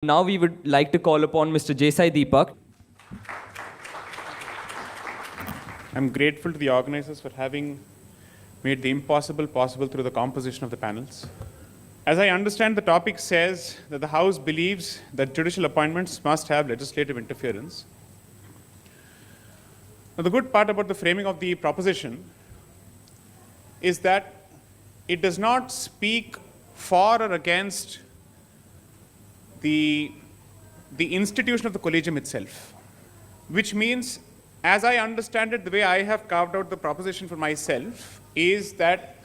Now we would like to call upon Mr. Sai Deepak. I'm grateful to the organizers for having made the impossible possible through the composition of the panels. As I understand, the topic says that the House believes that judicial appointments must have legislative interference. Now, the good part about the framing of the proposition is that it does not speak for or against the institution of the collegium itself, which means, as I understand it, the way I have carved out the proposition for myself is that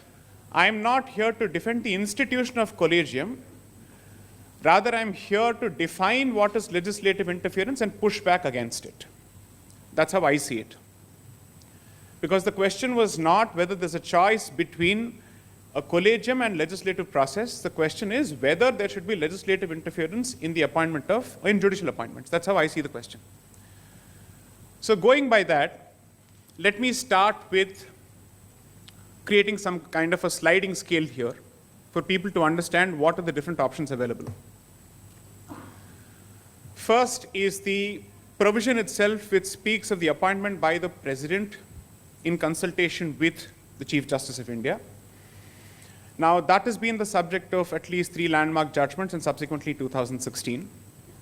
I am not here to defend the institution of collegium. Rather, I am here to define what is legislative interference and push back against it. That's how I see it. Because the question was not whether there's a choice between a collegium and legislative process. The question is whether there should be legislative interference in the appointment of, in judicial appointments. That's how I see the question. So going by that, let me start with creating some kind of a sliding scale here for people to understand what are the different options available. First is the provision itself, which speaks of the appointment by the President in consultation with the Chief Justice of India. Now, that has been the subject of at least 3 landmark judgments and subsequently 2016.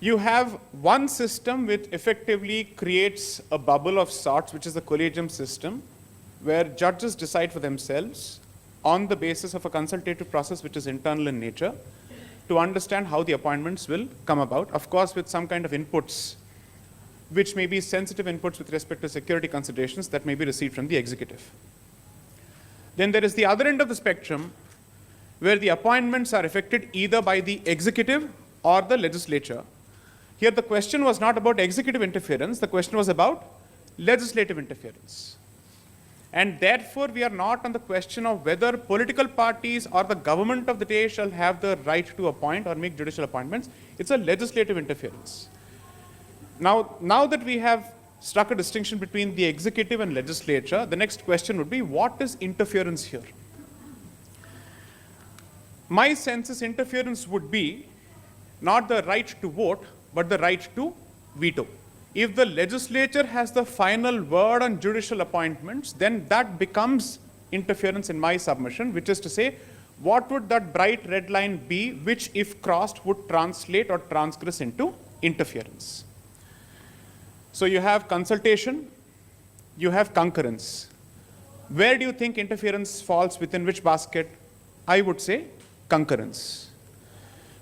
You have one system which effectively creates a bubble of sorts, which is the collegium system, where judges decide for themselves on the basis of a consultative process which is internal in nature to understand how the appointments will come about, of course with some kind of inputs, which may be sensitive inputs with respect to security considerations that may be received from the executive. Then there is the other end of the spectrum, where the appointments are effected either by the executive or the legislature. Here the question was not about executive interference, the question was about legislative interference. And therefore we are not on the question of whether political parties or the government of the day shall have the right to appoint or make judicial appointments. It's a legislative interference. Now that we have struck a distinction between the executive and legislature, the next question would be, what is interference here? My sense is interference would be not the right to vote, but the right to veto. If the legislature has the final word on judicial appointments, then that becomes interference in my submission, which is to say, what would that bright red line be, which if crossed would translate or transgress into interference? So you have consultation, you have concurrence. Where do you think interference falls within which basket? I would say concurrence,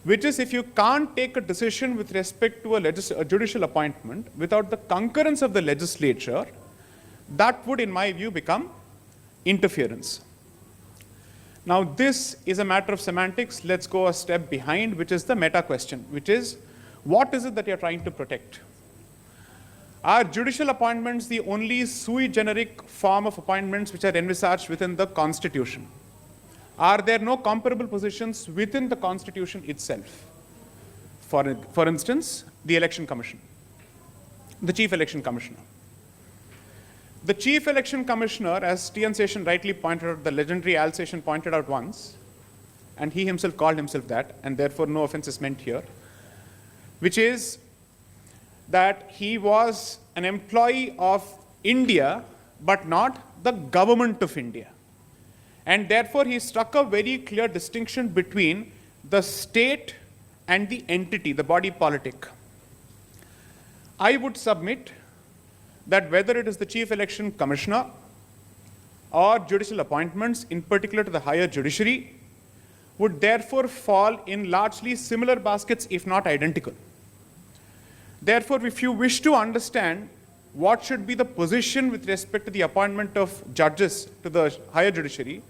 which is if you can't take a decision with respect to a judicial appointment without the concurrence of the legislature, that would, in my view, become interference. Now, this is a matter of semantics. Let's go a step behind, which is the meta question, which is, what is it that you're trying to protect? Are judicial appointments the only sui generic form of appointments which are envisaged within the Constitution? Are there no comparable positions within the Constitution itself? For instance, the Election Commission, the Chief Election Commissioner. The Chief Election Commissioner, as T.N. Seshan rightly pointed out, the legendary Al Seshan pointed out once, and he himself called himself that, and therefore no offense is meant here, which is that he was an employee of India, but not the government of India. And therefore, he struck a very clear distinction between the state and the entity, the body politic. I would submit that whether it is the Chief Election Commissioner or judicial appointments, in particular to the higher judiciary, would therefore fall in largely similar baskets, if not identical. Therefore, if you wish to understand what should be the position with respect to the appointment of judges to the higher judiciary,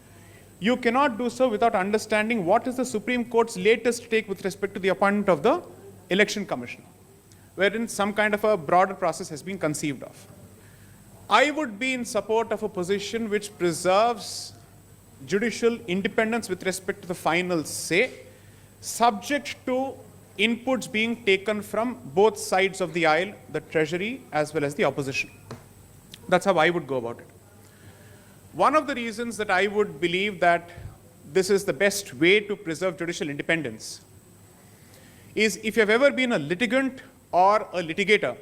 you cannot do so without understanding what is the Supreme Court's latest take with respect to the appointment of the Election Commissioner, wherein some kind of a broader process has been conceived of. I would be in support of a position which preserves judicial independence with respect to the final say, subject to inputs being taken from both sides of the aisle, the Treasury as well as the opposition. That's how I would go about it. One of the reasons that I would believe that this is the best way to preserve judicial independence is if you have ever been a litigant or a litigator,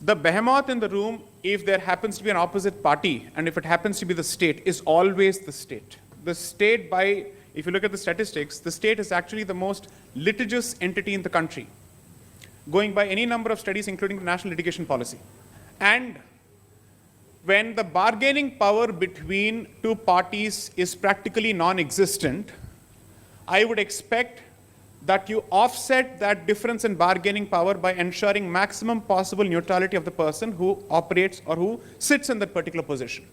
the behemoth in the room, if there happens to be an opposite party, and if it happens to be the state, is always the state. The state, if you look at the statistics, the state is actually the most litigious entity in the country, going by any number of studies, including the national litigation policy. And when the bargaining power between two parties is practically non-existent, I would expect that you offset that difference in bargaining power by ensuring maximum possible neutrality of the person who operates or who sits in that particular position.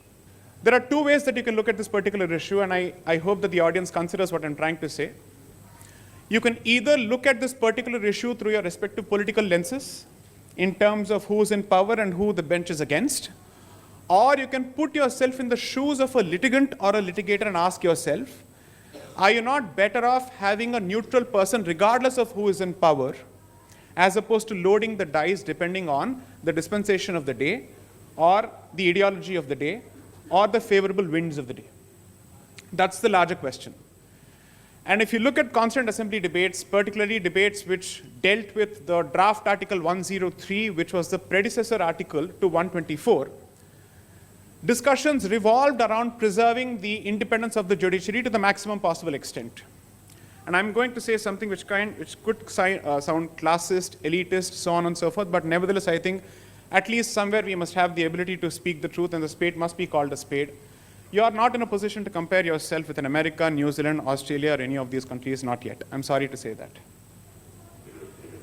There are two ways that you can look at this particular issue, and I hope that the audience considers what I'm trying to say. You can either look at this particular issue through your respective political lenses, in terms of who's in power and who the bench is against, or you can put yourself in the shoes of a litigant or a litigator and ask yourself, are you not better off having a neutral person regardless of who is in power, as opposed to loading the dice depending on the dispensation of the day, or the ideology of the day, or the favorable winds of the day? That's the larger question. And if you look at Constituent Assembly debates, particularly debates which dealt with the draft Article 103, which was the predecessor article to 124, discussions revolved around preserving the independence of the judiciary to the maximum possible extent. And I'm going to say something which could sound classist, elitist, so on and so forth, but nevertheless, I think at least somewhere we must have the ability to speak the truth, and the spade must be called a spade. You are not in a position to compare yourself with an America, New Zealand, Australia, or any of these countries, not yet. I'm sorry to say that.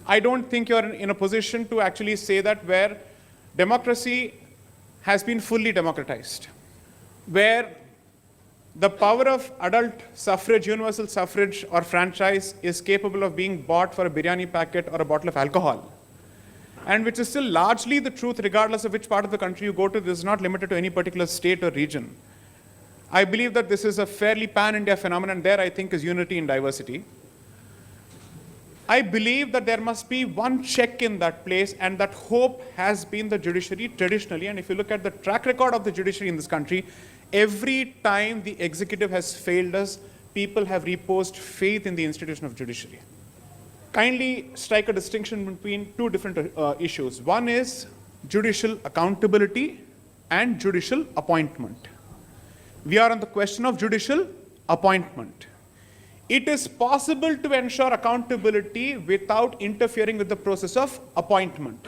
I don't think you're in a position to actually say that where democracy has been fully democratized, where the power of adult suffrage, universal suffrage, or franchise is capable of being bought for a biryani packet or a bottle of alcohol, and which is still largely the truth regardless of which part of the country you go to. This is not limited to any particular state or region. I believe that this is a fairly pan-India phenomenon. There, I think, is unity in diversity. I believe that there must be one check in that place, and that hope has been the judiciary traditionally. And if you look at the track record of the judiciary in this country, every time the executive has failed us, people have reposed faith in the institution of judiciary. Kindly strike a distinction between two different issues. One is judicial accountability and judicial appointment. We are on the question of judicial appointment. It is possible to ensure accountability without interfering with the process of appointment,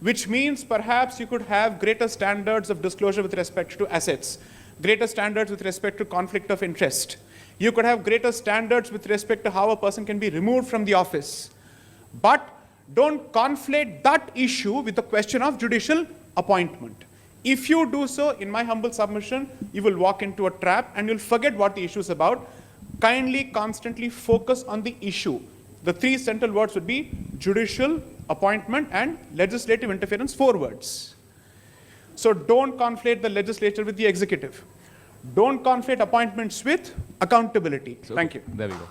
which means perhaps you could have greater standards of disclosure with respect to assets, greater standards with respect to conflict of interest. You could have greater standards with respect to how a person can be removed from the office. But don't conflate that issue with the question of judicial appointment. If you do so, in my humble submission, you will walk into a trap and you'll forget what the issue is about. Kindly, constantly focus on the issue. The three central words would be judicial appointment and legislative interference, 4 words. So don't conflate the legislature with the executive. Don't conflate appointments with accountability. So, thank you. There we go.